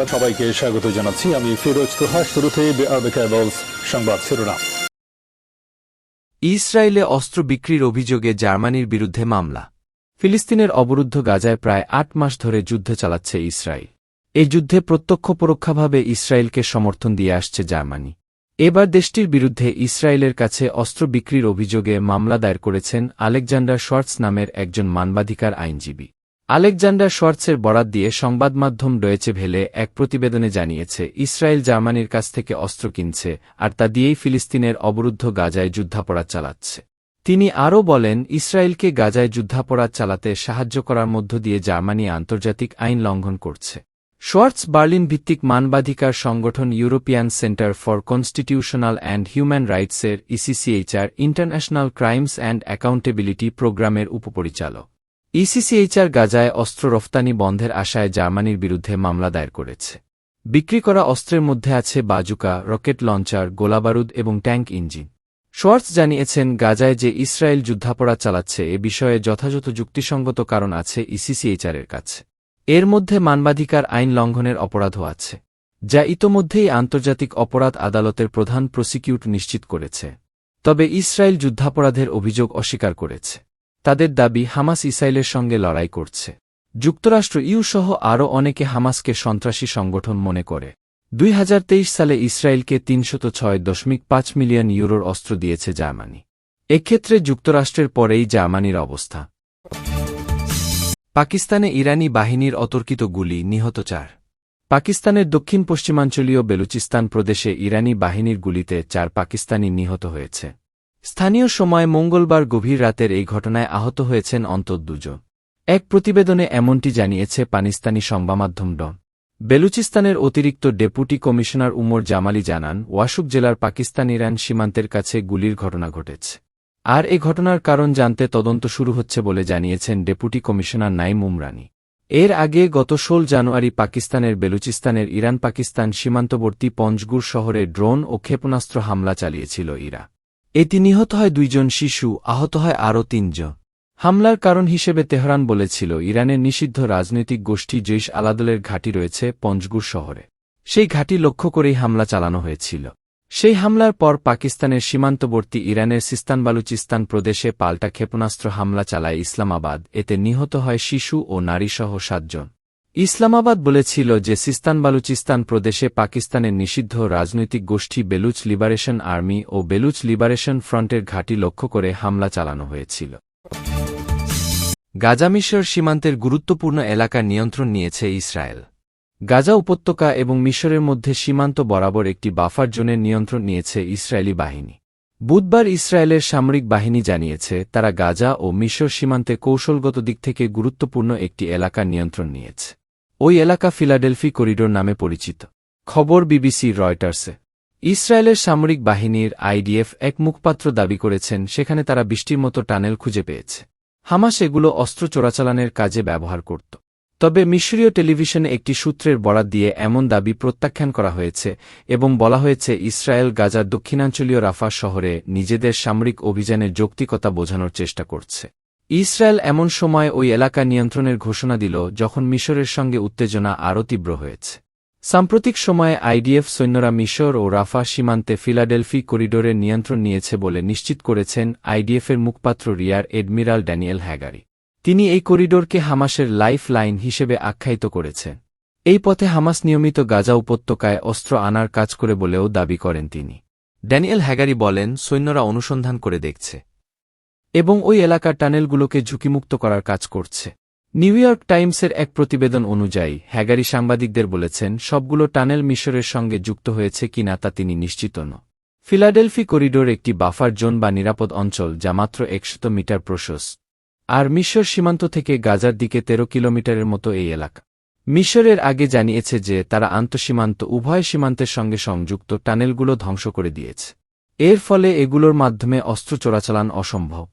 সংবাদ সবাইকে স্বাগত জানাচ্ছি। আমি ফিরোজ তোহা। শুরুতে সংবাদ শিরোনাম। ইসরায়েলে অস্ত্র বিক্রির অভিযোগে জার্মানির বিরুদ্ধে মামলা। ফিলিস্তিনের অবরুদ্ধ গাজায় প্রায় ৮ মাস ধরে যুদ্ধ চালাচ্ছে ইসরায়েল। এই যুদ্ধে প্রত্যক্ষ-পরোক্ষভাবে ইসরায়েলকে সমর্থন দিয়ে আসছে জার্মানি। এবার দেশটির বিরুদ্ধে ইসরায়েলের কাছে অস্ত্র বিক্রির অভিযোগে মামলা দায়ের করেছেন আলেকজান্ডার শর্টস নামের একজন মানবাধিকার আইনজীবী। আলেকজান্ডার শর্টসের বরাত দিয়ে সংবাদমাধ্যম ডয়েচে ভেলে এক প্রতিবেদনে জানিয়েছে, ইসরায়েল জার্মানির কাছ থেকে অস্ত্র কিনছে আর তা দিয়েই ফিলিস্তিনের অবরুদ্ধ গাজায় যুদ্ধাপরাধ চালাচ্ছে। তিনি আরও বলেন, ইসরায়েলকে গাজায় যুদ্ধাপরাধ চালাতে সাহায্য করার মধ্য দিয়ে জার্মানি আন্তর্জাতিক আইন লঙ্ঘন করছে। শর্টস বার্লিন ভিত্তিক মানবাধিকার সংগঠন European center for constitutional and human রাইটসের ECCHR international crimes and accountability প্রোগ্রামের উপপরিচালক। ইসিসিএইচআর গাজায় অস্ত্র রফতানি বন্ধের আশায় জার্মানির বিরুদ্ধে মামলা দায়ের করেছে। বিক্রি করা অস্ত্রের মধ্যে আছে বাজুকা, রকেট লঞ্চার, গোলাবারুদ এবং ট্যাঙ্ক ইঞ্জিন। শর্টস জানিয়েছেন, গাজায় যে ইসরায়েল যুদ্ধাপরাধ চালাচ্ছে এ বিষয়ে যথাযথ যুক্তিসঙ্গত কারণ আছে ইসিসিএইচআরের কাছে। এর মধ্যে মানবাধিকার আইন লঙ্ঘনের অপরাধও আছে, যা ইতোমধ্যেই আন্তর্জাতিক অপরাধ আদালতের প্রধান প্রসিকিউট নিশ্চিত করেছে। তবে ইসরায়েল যুদ্ধাপরাধের অভিযোগ অস্বীকার করেছে। তাদের দাবি, হামাস ইসরায়েলের সঙ্গে লড়াই করছে। যুক্তরাষ্ট্র, ইউ সহ আরও অনেকে হামাসকে সন্ত্রাসী সংগঠন মনে করে। 2023 সালে ইসরায়েলকে 306.5 মিলিয়ন ইউরোর অস্ত্র দিয়েছে জার্মানি। এক্ষেত্রে যুক্তরাষ্ট্রের পরেই জার্মানির অবস্থা। পাকিস্তানে ইরানি বাহিনীর অতর্কিত গুলি, নিহত 4। পাকিস্তানের দক্ষিণ পশ্চিমাঞ্চলীয় বেলুচিস্তান প্রদেশে ইরানি বাহিনীর গুলিতে 4 পাকিস্তানি নিহত হয়েছে। স্থানীয় সময় মঙ্গলবার গভীর রাতের এই ঘটনায় আহত হয়েছেন অন্তত 2 জন। এক প্রতিবেদনে এমনটি জানিয়েছে পাকিস্তানি সংবাদমাধ্যম ডন। বেলুচিস্তানের অতিরিক্ত ডেপুটি কমিশনার উমর জামালি জানান, ওয়াশুক জেলার পাকিস্তান ইরান সীমান্তের কাছে গুলির ঘটনা ঘটেছে। আর এ ঘটনার কারণ জানতে তদন্ত শুরু হচ্ছে বলে জানিয়েছেন ডেপুটি কমিশনার নাইম উমরানি। এর আগে গত 16 জানুয়ারি পাকিস্তানের বেলুচিস্তানের ইরান পাকিস্তান সীমান্তবর্তী পঞ্জগুর শহরে ড্রোন ও ক্ষেপণাস্ত্র হামলা চালিয়েছিল ইরা। এতে নিহত হয় 2 জন শিশু, আহত হয় আরও 3 জন। হামলার কারণ হিসেবে তেহরান বলেছিল, ইরানের নিষিদ্ধ রাজনৈতিক গোষ্ঠী জৈশ আলাদলের ঘাঁটি রয়েছে পঞ্জগুর শহরে। সেই ঘাঁটি লক্ষ্য করেই হামলা চালানো হয়েছিল। সেই হামলার পর পাকিস্তানের সীমান্তবর্তী ইরানের সিস্তান বালুচিস্তান প্রদেশে পাল্টা ক্ষেপণাস্ত্র হামলা চালায় ইসলামাবাদ। এতে নিহত হয় শিশু ও নারীসহ 7 জন। ইসলামাবাদ বলেছিল যে সিস্তান বালুচিস্তান প্রদেশে পাকিস্তানের নিষিদ্ধ রাজনৈতিক গোষ্ঠী বেলুচ লিবারেশন আর্মি ও বেলুচ লিবারেশন ফ্রন্টের ঘাঁটি লক্ষ্য করে হামলা চালানো হয়েছিল। গাজা মিশর সীমান্তের গুরুত্বপূর্ণ এলাকার নিয়ন্ত্রণ নিয়েছে ইসরায়েল। গাজা উপত্যকা এবং মিশরের মধ্যে সীমান্ত বরাবর একটি বাফার জোনের নিয়ন্ত্রণ নিয়েছে ইসরায়েলি বাহিনী। বুধবার ইসরায়েলের সামরিক বাহিনী জানিয়েছে, তারা গাজা ও মিশর সীমান্তে কৌশলগত দিক থেকে গুরুত্বপূর্ণ একটি এলাকার নিয়ন্ত্রণ নিয়েছে। ওই এলাকা ফিলাডেলফি করিডোর নামে পরিচিত। খবর বিবিসি রয়টার্সে। ইসরায়েলের সামরিক বাহিনীর আইডিএফ এক মুখপাত্র দাবি করেছেন, সেখানে তারা বৃষ্টির মতো টানেল খুঁজে পেয়েছে। হামাস এগুলো অস্ত্র চোরাচালানের কাজে ব্যবহার করত। তবে মিশরীয় টেলিভিশনে একটি সূত্রের বরাত দিয়ে এমন দাবি প্রত্যাখ্যান করা হয়েছে এবং বলা হয়েছে, ইসরায়েল গাজার দক্ষিণাঞ্চলীয় রাফা শহরে নিজেদের সামরিক অভিযানের যৌক্তিকতা বোঝানোর চেষ্টা করছে। ইসরায়েল এমন সময় ওই এলাকা নিয়ন্ত্রণের ঘোষণা দিল যখন মিশরের সঙ্গে উত্তেজনা আরও তীব্র হয়েছে। সাম্প্রতিক সময়ে আইডিএফ সৈন্যরা মিশর ও রাফা সীমান্তে ফিলাডেলফি করিডোরের নিয়ন্ত্রণ নিয়েছে বলে নিশ্চিত করেছেন আইডিএফের মুখপাত্র রিয়ার এডমিরাল ড্যানিয়েল হ্যাগারি। তিনি এই করিডোরকে হামাসের লাইফ লাইন হিসেবে আখ্যায়িত করেছেন। এই পথে হামাস নিয়মিত গাজা উপত্যকায় অস্ত্র আনার কাজ করে বলেও দাবি করেন তিনি। ড্যানিয়েল হ্যাগারি বলেন, সৈন্যরা অনুসন্ধান করে দেখছে এবং ওই এলাকার টানেলগুলোকে ঝুঁকিমুক্ত করার কাজ করছে। নিউ ইয়র্ক টাইমসের এক প্রতিবেদন অনুযায়ী হ্যাগারি সাংবাদিকদের বলেছেন, সবগুলো টানেল মিশরের সঙ্গে যুক্ত হয়েছে কিনা তা তিনি নিশ্চিত নন। ফিলাডেলফি করিডোর একটি বাফার জোন বা নিরাপদ অঞ্চল যা মাত্র 100 মিটার প্রশস্ত। আর মিশর সীমান্ত থেকে গাজার দিকে 13 কিলোমিটারের মতো এই এলাকা। মিশরের আগে জানিয়েছে যে তারা আন্তঃসীমান্ত উভয় সীমান্তের সঙ্গে সংযুক্ত টানেলগুলো ধ্বংস করে দিয়েছে। এর ফলে এগুলোর মাধ্যমে অস্ত্র চোরাচালান অসম্ভব।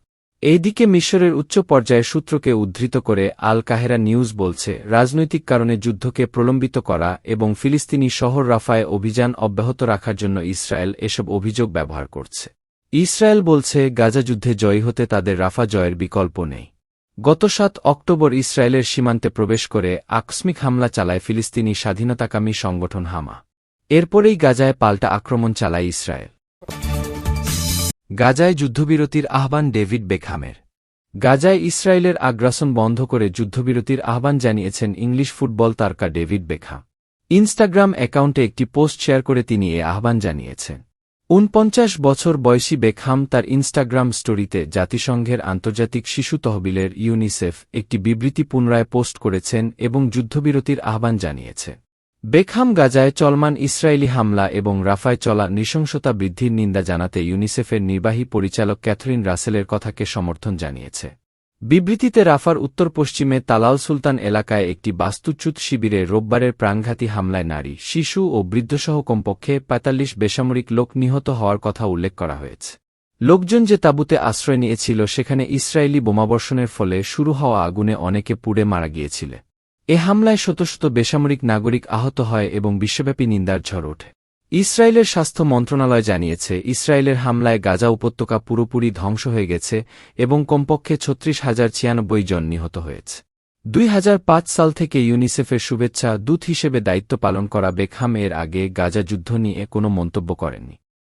এইদিকে মিশরের উচ্চ পর্যায়ের সূত্রকে উদ্ধৃত করে আল কাহেরা নিউজ বলছে, রাজনৈতিক কারণে যুদ্ধকে প্রলম্বিত করা এবং ফিলিস্তিনি শহর রাফায় অভিযান অব্যাহত রাখার জন্য ইসরায়েল এসব অভিযোগ ব্যবহার করছে। ইসরায়েল বলছে, গাজা যুদ্ধে জয়ী হতে তাদের রাফা জয়ের বিকল্প নেই। গত ৭ অক্টোবর ইসরায়েলের সীমান্তে প্রবেশ করে আকস্মিক হামলা চালায় ফিলিস্তিনি স্বাধীনতাকামী সংগঠন হামা। এরপরেই গাজায় পাল্টা আক্রমণ চালায় ইসরায়েল। গাজায় যুদ্ধবিরতির আহ্বান ডেভিড বেকহামের। গাজায় ইসরায়েলের আগ্রাসন বন্ধ করে যুদ্ধবিরতির আহ্বান জানিয়েছেন ইংলিশ ফুটবল তারকা ডেভিড বেকহাম। ইনস্টাগ্রাম অ্যাকাউন্টে একটি পোস্ট শেয়ার করে তিনি এ আহ্বান জানিয়েছেন। ৪৯ বছর বয়সী বেকহাম তার ইনস্টাগ্রাম স্টোরিতে জাতিসংঘের আন্তর্জাতিক শিশু তহবিলের ইউনিসেফ একটি বিবৃতি পুনরায় পোস্ট করেছেন এবং যুদ্ধবিরতির আহ্বান জানিয়েছে। বেকহাম গাজায় চলমান ইসরায়েলি হামলা এবং রাফায় চলা নৃশংসতা বৃদ্ধির নিন্দা জানাতে ইউনিসেফের নির্বাহী পরিচালক ক্যাথরিন রাসেলের কথাকে সমর্থন জানিয়েছে। বিবৃতিতে রাফার উত্তর-পশ্চিমে তালাল সুলতান এলাকায় একটি বাস্তুচ্যুত শিবিরে রোববারের প্রাণঘাতী হামলায় নারী, শিশু ও বৃদ্ধসহ কমপক্ষে ৪৫ বেসামরিক লোক নিহত হওয়ার কথা উল্লেখ করা হয়েছে। লোকজন যে তাঁবুতে আশ্রয় নিয়েছিল সেখানে ইসরায়েলি বোমাবর্ষণের ফলে শুরু হওয়া আগুনে অনেকে পুড়ে মারা গিয়েছিল। এ হামলায় শত শত বেসামরিক নাগরিক আহত হয় এবং বিশ্বব্যাপী নিন্দার ঝড় ওঠে। ইসরায়েলের স্বাস্থ্য মন্ত্রণালয় জানিয়েছে ইসরায়েলের হামলায় গাজা উপত্যকা পুরোপুরি ধ্বংস হয়ে গেছে এবং কমপক্ষে ৩৬,০৯৬ জন নিহত হয়েছে। ২০০৫ সাল থেকে ইউনিসেফের শুভেচ্ছা দূত হিসেবে দায়িত্ব পালন করা বেকহাম এর আগে গাজা যুদ্ধ নিয়ে কোনো মন্তব্য করেননি।